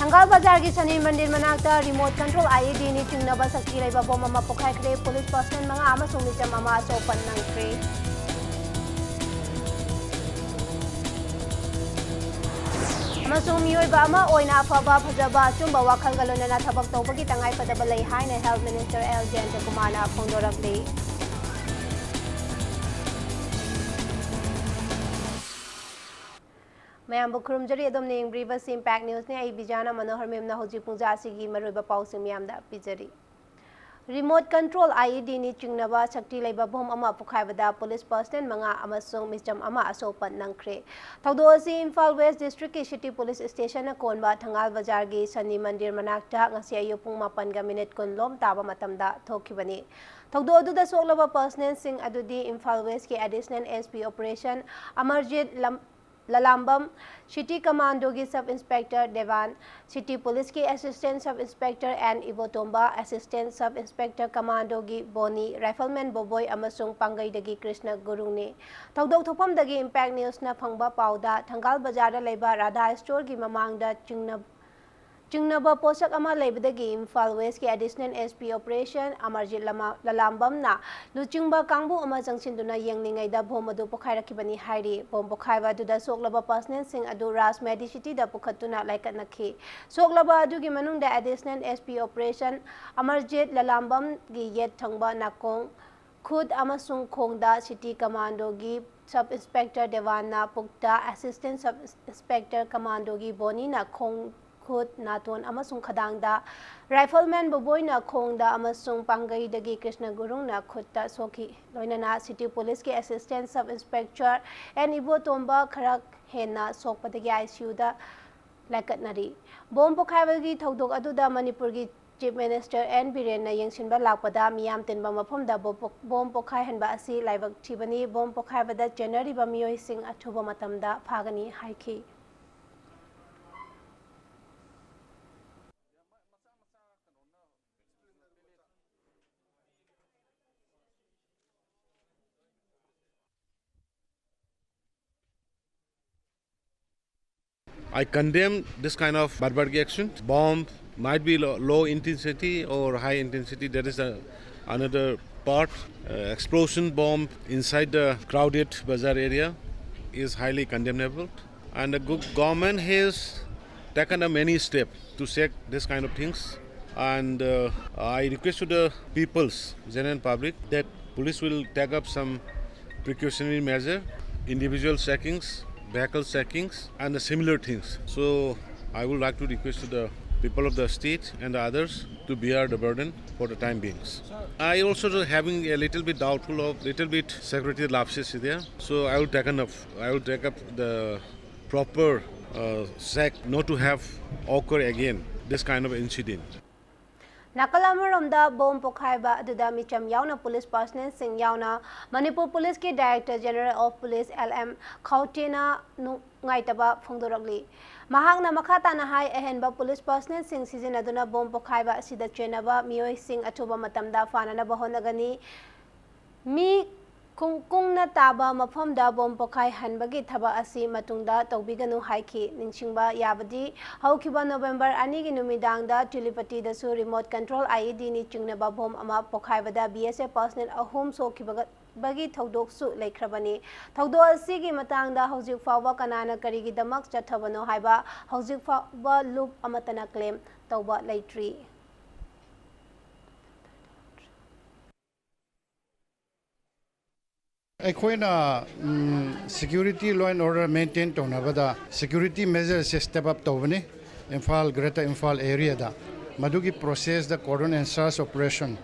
Tanggal Bazar ki Sani Mandir manakta remote control IED ni chingnaba sakti laiba bom ama pokhaikhre police personnel mga amasung mitam ama asopan nangkhre. Amasung miyoiba ama oina afaba phajaba achumba wakhal galonana thabak tawbagi tangai padaba lei haina Health Minister L. Jayanta Kumana phongdorakle. Mayam Bukrum Jari Adam Ning Brivas Impact News ne ai bijana manohar memna hoji pungja sigi maruba pausing miyam da pijari. Remote control IED ni chingnaba sakti laiba bom ama pukhaibada police personnel manga amasung misjam ama asopan nangkhre. Thawdo asi Imphal West District ki City Police Station na konba Thangal Bazar gi Sani Mandir manakta ngasi ayu pung 8 kun lom taba matamda thokibani. Thawdo aduda soklaba personnel sing adudi Imphal West ki additional SP operation Amarjit Lalambam, City Commando ki Sub Inspector Devan, City Police ki Assistant Sub Inspector and Ibotomba, Assistant Sub Inspector Commando ki Boni, Rifleman Boboy amasung Pangay dagi Krishna Gurung ni. Thawdok thopam dagi Impact News na phangba pauda Thangal Bazar da laiba Radha Store ki mamangda Chingnaba posak ama laibadagi Imphal West ki additional SP operation Amarjit Lalambam na luchingba kangbu ama jangsinduna yengningay da bom adu pokhairakibani hairi bom pokhaiba duda soklaba personnel sing adu Ras Medicity da pukhatuna laikat nakhi soklaba adu gi manung da additional SP operation Amarjit Lalambam gi yet thangba nakong khud amasung khongda City Commando gi Sub Inspector Devana Pukta Assistant Sub Inspector Commando gi Boni na khong Khud Naton amasung khadangda Rifleman Boboy na khongda amasung Pangay dagi Krishna Gurung na khutta soki loinana City Police ki Assistant Sub Inspector and Ibo Tomba kharak hena sokpadagi ICU da laikatnari bom pokhaibagi thodok aduda Manipur gi Chief Minister N. Biren na yengsinba lakpada miyam tinba mafamda bom pokhai hanba asi laibak thibani bom pokhaibada January ba miyoi sing athuba matamda phagani haiki. I condemn this kind of barbaric action. Bomb might be low intensity or high intensity. That is another part. Explosion bomb inside the crowded bazaar area is highly condemnable. And the government has taken many steps to check this kind of things. And I request to the people's general public that police will take up some precautionary measure, individual checkings, vehicle checkings and the similar things. So I would like to request to the people of the state and the others to bear the burden for the time being. I also having a little bit doubtful of little bit security lapses there. So I will take up the proper check not to have occur again this kind of incident. Nakalamaromda bom pokhaiba aduda micham yauna police personnel sing yauna Manipur Police ki Director General of Police LM Khautena ngaitaba phongdorakli mahangna makhata na hai ahenba police personnel sing sizinaduna bom pokhaiba asida chenaba miyoi sing athuba matamda fanana bahonagani mi kung na taba mafamda bom pokhai hanbagi thaba asi matungda tawbiganu haiki ningchingba yabadi haukiba November 2 gi numidangda Tilipati da su remote control IED ni chingnaba bom ama pokhaibada BSF personnel ahum sokibaga bagi thodok su laikhrabani thodo asi gi matangda hojik fawa kanana karigi damak chathabano haiba hojik fawa loop amatana claim tawba laitri. Aikoina security law and order maintain tonabada security measures step up tawani Imphal Greater Imphal area da madugi process the cordon and search operation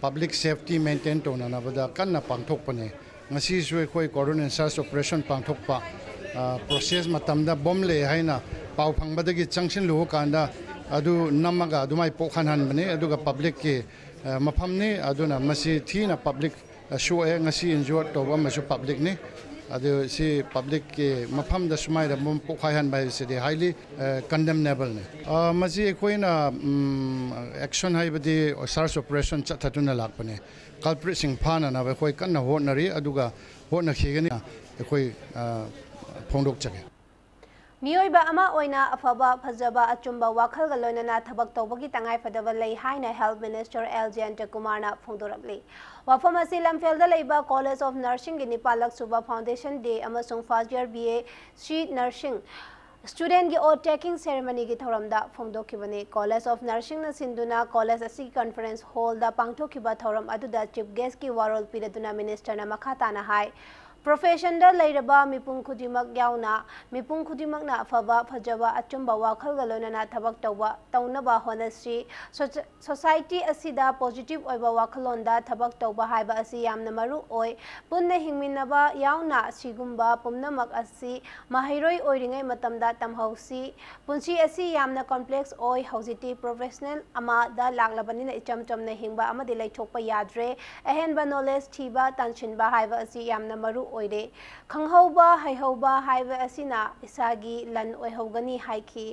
public safety maintain tonabada kanna pangthokpane ngasi su khoi cordon and search operation pangthokpa process matamda bom le haina pau phangbadagi changsin lu kanda adu namaga adumai pokhanhan bane aduga public ke maphamni aduna masi thina public show ngasi injured to masu public ni adu si public ke mafam da sumai da bom pokhaihan by se highly condemnable ne masi koina action haibadi search operation chathatuna lakpane culprit sing phana na khoi kanna honari aduga hona khigani khoi phongdok chake ꯃꯤꯑꯣꯏꯕ ꯑꯃ ꯑꯣꯏꯅ ꯑꯐꯕ ꯐꯖꯕ ꯑꯆꯨꯝꯕ ꯋꯥꯈꯜꯒ ꯂꯣꯏꯅꯅ ꯊꯕꯛ ꯇꯧꯕꯒꯤ ꯇꯉꯥꯏꯐꯗꯕ ꯂꯩ ꯍꯥꯏꯅ ꯍꯦꯜꯊ ꯃꯤꯅꯤꯁꯇꯔ ꯑꯦꯜ ꯖꯌꯟꯇꯀꯨꯃꯥꯔꯅ ꯐꯣꯡꯗꯣꯔꯛꯂꯤ꯫ ꯋꯥꯐꯝ ꯑꯁꯤ ꯂꯝꯐꯦꯜꯗ ꯂꯩꯕ ꯀꯣꯂꯦꯖ ꯑꯣꯐ ꯅꯔꯁꯤꯡꯒꯤ ꯅꯤꯄꯥꯜꯂꯛ ꯁꯨꯕ ꯐꯥꯎꯟꯗꯦꯁꯟ ꯗꯦ ꯑꯃꯁꯨꯡ ꯐꯥꯔꯁꯠ ꯏꯌꯔ BA/C ꯅꯔꯁꯤꯡ ꯁ꯭ꯇꯨꯗꯦꯟꯠꯒꯤ ꯑꯣꯊ ꯇꯦꯀꯤꯡ ꯁꯦꯔꯦꯃꯅꯤꯒꯤ ꯊꯧꯔꯝꯗ ꯐꯣꯡꯗꯣꯛꯈꯤꯕꯅꯤ꯫ ꯀꯣꯂꯦꯖ ꯑꯣꯐ ꯅꯔꯁꯤꯡꯅ ꯁꯤꯟꯗꯨꯅ ꯀꯣꯂꯦꯖ ꯑꯁꯤꯒꯤ ꯀꯟꯐꯔꯦꯟꯁ ꯍꯣꯜꯗ ꯄꯥꯡꯊꯣꯛꯈꯤꯕ ꯊꯧꯔꯝ ꯑꯗꯨꯗ ꯆꯤꯐ ꯒꯦꯁꯠꯀꯤ ꯋꯥꯔꯣꯜ ꯄꯤꯔꯗꯨꯅ ꯃꯤꯅꯤꯁꯇꯔꯅ ꯃꯈꯥ ꯇꯥꯅ ꯍꯥꯏ ꯄ꯭ꯔꯣꯐꯦꯁꯟꯗ ꯂꯩꯔꯕ ꯃꯤꯄꯨꯝ ꯈꯨꯗꯤꯡꯃꯛ ꯌꯥꯎꯅ ꯃꯤꯄꯨꯝ ꯈꯨꯗꯤꯡꯃꯛꯅ ꯑꯐꯕ ꯐꯖꯕ ꯑꯆꯨꯝꯕ ꯋꯥꯈꯜꯒ ꯂꯣꯏꯅꯅ ꯊꯕꯛ ꯇꯧꯅꯕ ꯍꯣꯠꯅꯁꯤ꯫ ꯁꯣꯁꯥꯏꯇꯤ ꯑꯁꯤꯗ ꯄꯣꯖꯤꯇꯤꯚ ꯑꯣꯏꯕ ꯋꯥꯈꯜꯂꯣꯟꯗ ꯊꯕꯛ ꯇꯧꯕ ꯍꯥꯏꯕ ꯑꯁꯤ ꯌꯥꯝꯅ ꯃꯔꯨ ꯑꯣꯏ꯫ ꯄꯨꯟꯅ ꯍꯤꯡꯃꯤꯟꯅꯕ ꯌꯥꯎꯅ ꯑꯁꯤꯒꯨꯝꯕ ꯄꯨꯝꯅꯃꯛ ꯑꯁꯤ ꯃꯍꯩꯔꯣꯏ ꯑꯣꯏꯔꯤꯉꯩ ꯃꯇꯝꯗ ꯇꯝꯍꯧꯁꯤ꯫ ꯄꯨꯟꯁꯤ ꯑꯁꯤ ꯌꯥꯝꯅ ꯀꯝꯄ꯭ꯂꯦꯛꯁ ꯑꯣꯏ꯫ ꯍꯧꯖꯤꯛꯇꯤ ꯄ꯭ꯔꯣꯐꯦꯁꯅꯦꯜ ꯑꯃꯗ ꯂꯥꯛꯂꯕꯅꯤꯅ ꯏꯆꯝ ꯆꯝꯅ ꯍꯤꯡꯕ ꯑꯃꯗꯤ ꯂꯩꯊꯣꯛꯄ ꯌꯥꯗ꯭ꯔꯦ꯫ ꯑꯍꯦꯟꯕ ꯅꯣꯂꯦꯖ ꯊꯤꯕ ꯇꯥꯟꯁꯤꯟꯕ ꯍꯥꯏꯕ ꯑꯁꯤ ꯌꯥꯝꯅ ꯃꯔꯨ ꯑꯣꯏꯔꯦ꯫ ꯈꯪꯍꯧꯕ ꯍꯩꯍꯧꯕ ꯍꯥꯏꯕ ꯑꯁꯤꯅ ꯏꯁꯥꯒꯤ ꯂꯟ ꯑꯣꯏꯍꯧꯒꯅꯤ ꯍꯥꯏꯈꯤ꯫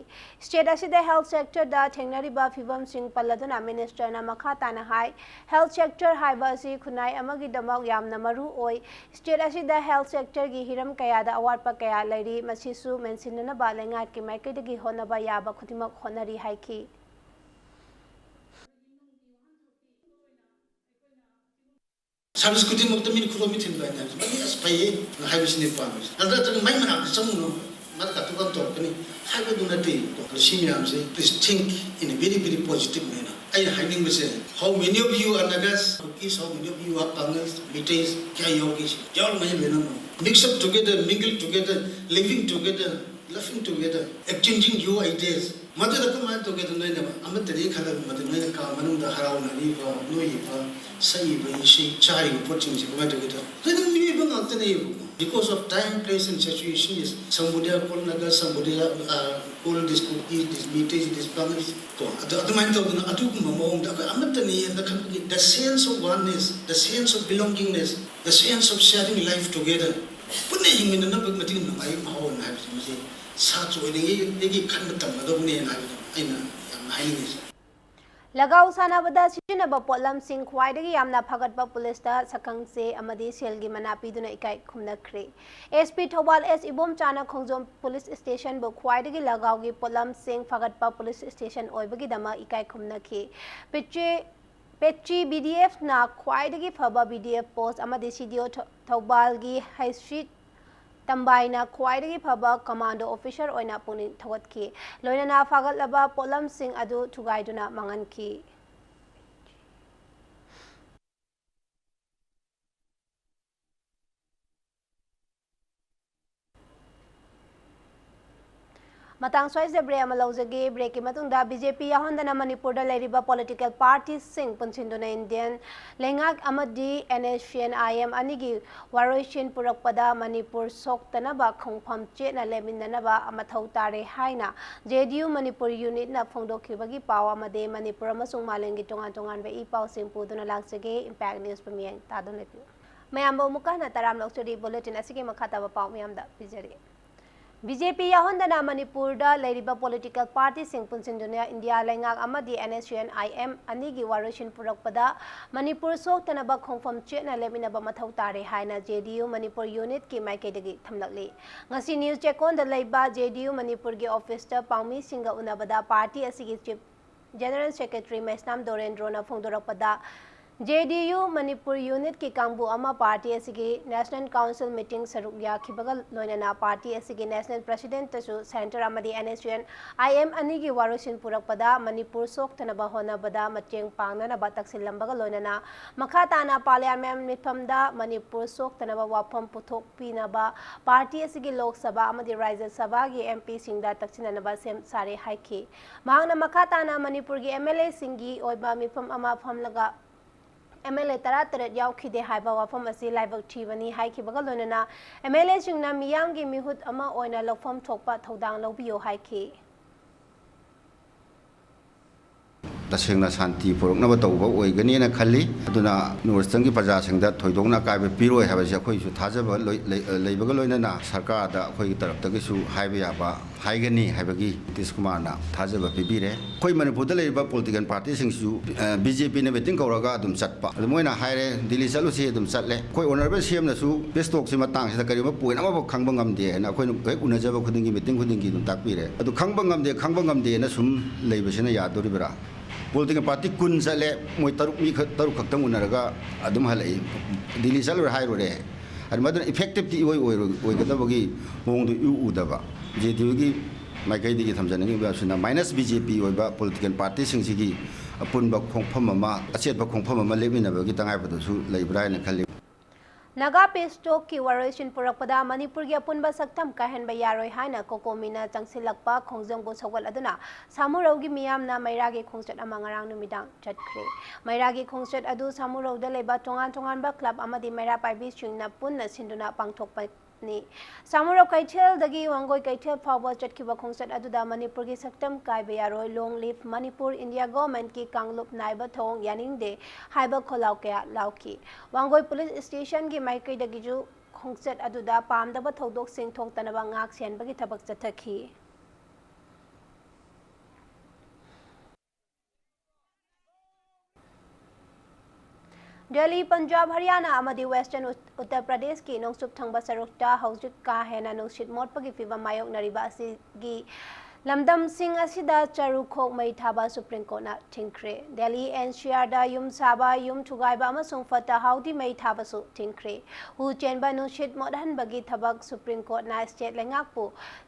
ꯁ꯭ꯇꯦꯠ ꯑꯁꯤꯗ ꯍꯦꯜꯊ ꯁꯦꯛꯇꯔꯗ ꯊꯦꯡꯅꯔꯤꯕ ꯐꯤꯚꯝꯁꯤꯡ ꯄꯜꯂꯗꯨꯅ ꯃꯤꯅꯤꯁꯇꯔꯅ ꯃꯈꯥ ꯇꯥꯅ ꯍꯥꯏ ꯍꯦꯜꯊ ꯁꯦꯛꯇꯔ ꯍꯥꯏꯕ ꯑꯁꯤ ꯈꯨꯟꯅꯥꯏ ꯑꯃꯒꯤꯗꯃꯛ ꯌꯥꯝꯅ ꯃꯔꯨ ꯑꯣꯏ꯫ ꯁ꯭ꯇꯦꯠ ꯑꯁꯤꯗ ꯍꯦꯜꯊ ꯁꯦꯛꯇꯔꯒꯤ ꯍꯤꯔꯝ ꯀꯌꯥꯗ ꯑꯋꯥꯠꯄ ꯀꯌꯥ ꯂꯩꯔꯤ꯫ ꯃꯁꯤꯁꯨ ꯃꯦꯟꯁꯤꯟꯅꯅꯕ ꯂꯩꯉꯥꯛꯀꯤ ꯃꯥꯏꯀꯩꯗꯒꯤ ꯍꯣꯠꯅꯕ ꯌꯥꯕ ꯈꯨꯗꯤꯡꯃꯛ ꯍꯣꯠꯅꯔꯤ ꯍꯥꯏꯈꯤ꯫ ꯁꯥꯔꯚꯤꯁ ꯈꯨꯗꯤꯡꯃꯛꯇ ꯃꯤꯅ ꯈꯨꯗꯣꯡ ꯊꯤꯟꯕ ꯍꯥꯏꯅ ꯃꯤ ꯑꯁ ꯐꯩꯌꯦ ꯍꯥꯏꯕꯁꯤꯅꯦ ꯄꯥꯝꯃꯤꯁꯦ꯫ ꯑꯗꯨꯗ ꯃꯩ ꯃꯅꯥꯛꯇ ꯆꯪꯉꯨꯅꯨ ꯃꯗ ꯀꯠꯊꯣꯛꯀ ꯇꯧꯔꯛꯀꯅꯤ ꯍꯥꯏꯕꯗꯨ ꯅꯠꯇꯦ꯫ ꯁꯤ ꯃꯌꯥꯝꯁꯦ please ꯊꯤꯡk in a very very positive manner. ꯑꯩꯅ ꯍꯥꯏꯅꯤꯡꯕꯁꯦ how many of you are Nagas, Kukis, how many of you are Bangals, Meiteis, kaya yogi yawmay lenamo mix up together, mingle together, living together, laughing together, exchanging new ideas. Mother come together no never. Amatari khala mother no ka manunda harauna riva no iva sai ba shi chai putting come together. Then me even not because of time, place and situation is somebody are called Naga, somebody are called this cookies, this meat, this bangers. The mind of the sense of oneness, the sense of belongingness, the sense of sharing life together. Put him in another material of my own life. Such a way, Lagaw sanabada sinaba potlamsing khwaidagi yamna phagatpa pulisda sakangse amadi selgi mana piduna ikai khumnakre. SP Thobal S Ibom Chana Khongjom Police Station bu khwaidagi lagawgi potlamsing phagatpa police station oibagi dama ikai khumnakhi. Petri BDF na khwaidagi phaba BDF post amadi CDO Thobalgi High Street Tambaina khwaidagi phaba commando officer oina punin thawatki loinana phagatlaba potlamsing adu thugaiduna manganki. Matang soise break amalawjagi break ki matungda BJP yahondana Manipur da leiriba political parties sing punsinduna Indian lengak amadi NSCN-IM anigi waroishin purakpada Manipur soktanaba khongpham chetna leminanaba amathau tare haina JDU Manipur unit na phongdokhibagi paw amade Manipur amasung malengi tongan be I paw sing puduna laksage Impact News pamiyang tadon lepi mayambo mukana taram lokchori bulletin asigi makhata ba paw miyamda pijari BJP yahondana Manipur da leiriba political party sing punsinduna India lengak amadi NSCN-IM anigi warishin purakpada Manipur soktanaba khongpham chetna leminaba mathau tare haina JDU Manipur unit ki maikedagi thamlakli ngasi news check on da leiba JDU Manipur gi office ta paumi singa unabada party asigi chief general secretary Mesnam Dorendro na phongdorakpada JDU Manipur unit ki kangbu ama party asigi National Council meeting saruk yakhibaga loinana party asigi national president tasu center amadi NSCN-IM anigi warosin purakpada Manipur soktanaba honabada macheng pangnanaba taksillambaga loinana makhatana parliament mifamda Manipur soktanaba wafam puthokpinaba party asigi Lok Sabha amadi Rajya Sabha gi MP singda taksinanaba sem sare haiki mahangna makhatana Manipur gi MLA singi oiba mifam ama famlaga MLA Tarat Yaukhide Haiba Wafam Asi Laibak Tivani Haiki Bagalonana MLA Singna Miyamgi Mihut Ama Oina Lokfam Tokpa Todang Lobio Haiki तसेंना शांति पुरकनब तौबा ओइगनीना खल्ली अदुना north की प्रजासिंगदा थोइदोंना कायबे पिरोय हाबसे अखोइसु थाजबा लेबगा लोइनना सरकारदा अखोइगी तरफतगिसु highway याबा हाइगनी हाइबगी Nitish कुमारना थाजबा पिबिरे अखोइ मणिपुरदा लेबा political party सिंगसु BJP ने meeting कौरगा अदुम चटपा अदु Moina हाइरे Delhi चलुसी अदुम चटले अखोइ honourable सीएमनसु बेस्टॉक सिमा तांगसिदा करिबा पोइन अमाबो खंगबा ngamde na अखोइ हेक उनजबा खुदिंगी मीटिंग खुदिंगी दुम ताकपिरे अदु खंगबा ngamde na sum लेबसिना यादोरिबरा पॉलिटिकल पार्टी कुन चले मोइ तरुक खक्तम उनरगा अदुम हलै दिल्ली चलुर हाइरोरे अदु मदन इफेक्टिव ति ओइगदबगी मोंगदु उदबा जेटीगी माइकैदिगी थमजनगी बासुना माइनस बीजेपी ओइबा पॉलिटिकल पार्टी सिंगसिगी अपुनबा खोंफम अमा अचेतबा खोंफम अमा लेबिनबगी तंगाइबदसु लेब्रायना खल्ली नागा पेस्टोक की वरोइसिन पुरकपदा मणिपुर की अपुनबा सक्तम काहेनबा यारोय हाइना कोकोमीना चंगसिलकपा खोंजोंगबो सवल अदुना सामुरौगी मियामना मैरागी खोंचट अमा ngarang numitang चटख्रे मैरागी खोंचट अदु सामुरौदा लेबा तोंगान क्लब अमदि मैरा पाइबी सिंगना पुन्ना सिंदुना पांगथोकपा सामुरौ कैथेल दगी वांगोय कैथेल फावबा चटखिबा खोंचट अदुदा मणिपुर की सक्तम कायबे यारोय लोंग लिव मणिपुर इंडिया गवर्नमेंट की कांगलुप नाइबा थोंग यानिंगदे हाइबा खोलाव कया लाउकी वांगोय पुलिस स्टेशन की माइकै दगिजु खोंचट अदुदा पामदबा थौदोक सिंग थोंगतनबा ngak सेनबगी थबक चथखी दिल्ली पंजाब हरियाणा अमदी वेस्टर्न उत्तर प्रदेश की नोंगसुप थंगबा सरुकता हौजिक का हेना नोंसित मोटपगी फिबा मायोकनरिबा असिगी लमदम सिंह असिदा चारुखोक मई थाबा सुप्रीम कोर्ट ना थिंख्रे दिल्ली एनसीआर दा युम साबा युम थुगाइबा अमसुंग फता हाउदी मई थाबसु थिंख्रे हु चेनबा नुसित मोदहनबगी थबक सुप्रीम कोर्ट ना स्टेट लेंगाकपु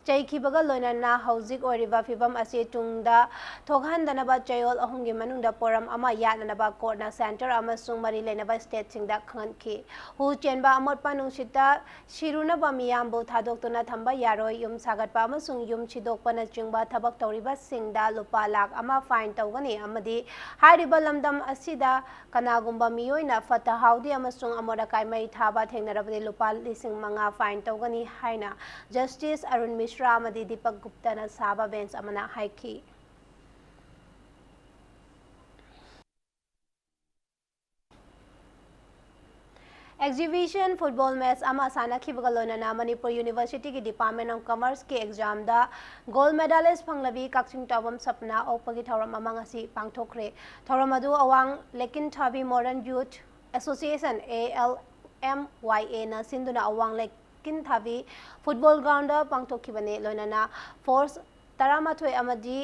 चैखिबगा लोइनना हौजिक ओरिबा फिबम असि तुंगदा थोगहनदनबा चयोल अहुंगी मनुंगदा पोरम अमा याननबा कोर्ट ना सेंटर अमसुंग मरी लेनबा स्टेट सिंगदा खंगखि हु चेनबा अमोटपा नुसिता शिरुनबा मियामबु थादोक्तुना थंबा यारोय युम सागतपा अमसुंग युम छिदोकपना थबक तौरिबा सिंगदा लुपा लाख अमा फाइन तौगनी अमदी हारिबा लमदम असिदा कनागुंबा मियोइना फता हाउदी अमसुंग अमोदकाई मई थाबा थेंगनरबदि लुपा लिसिंग मंगा फाइन तौगनी हाइना जस्टिस अरुण मिश्रा अमदी दीपक गुप्ता ना साबा बेंच अमना हाइखी एग्जीबिशन फुटबॉल मैच अमा सानाखिबगा लोनना मणिपुर यूनिवर्सिटी की डिपार्टमेंट ऑफ कॉमर्स के एग्जाम दा गोल्ड मेडलिस्ट फंगलबी काक्सिंग टावम सपना ओपगी थौरम अमंगसी पांगथोखरे थौरम अदु अवांग लेकिन थाबी मॉडर्न यूथ एसोसिएशन ALMYA ना सिंधुना अवांग लेकिन थाबी फुटबॉल ग्राउंड दा पांगथोखिबने लोनना फोर्स तरामाथोय अमदी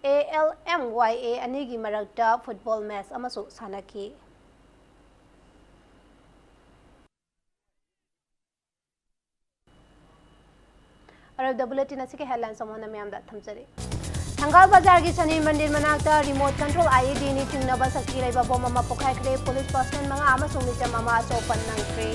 ALMYA अनिगी मरक्ता फुटबॉल मैच अमसु सानाखी अरब बुलेटिन के हेडलाइन समोना मैम थमजरी थंगाल बाजार की शनि मंदिर मनाक्ता रिमोट कंट्रोल IED नि चिंगनबा शक्ति लेबा बम अमा पोखाइख्रे पुलिस पर्सनल मंगा अमसुंग मिचम अमा सोपन नंख्रे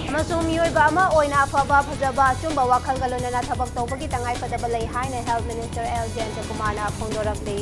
अमसुंग मियोइबा अमा ओइना अफबा फजबा अचुंबा वाखल गलोनना थबक तौबगी तंगाई फदबा लई हाइना health minister L Jayant Kumar ना फोंदोरकले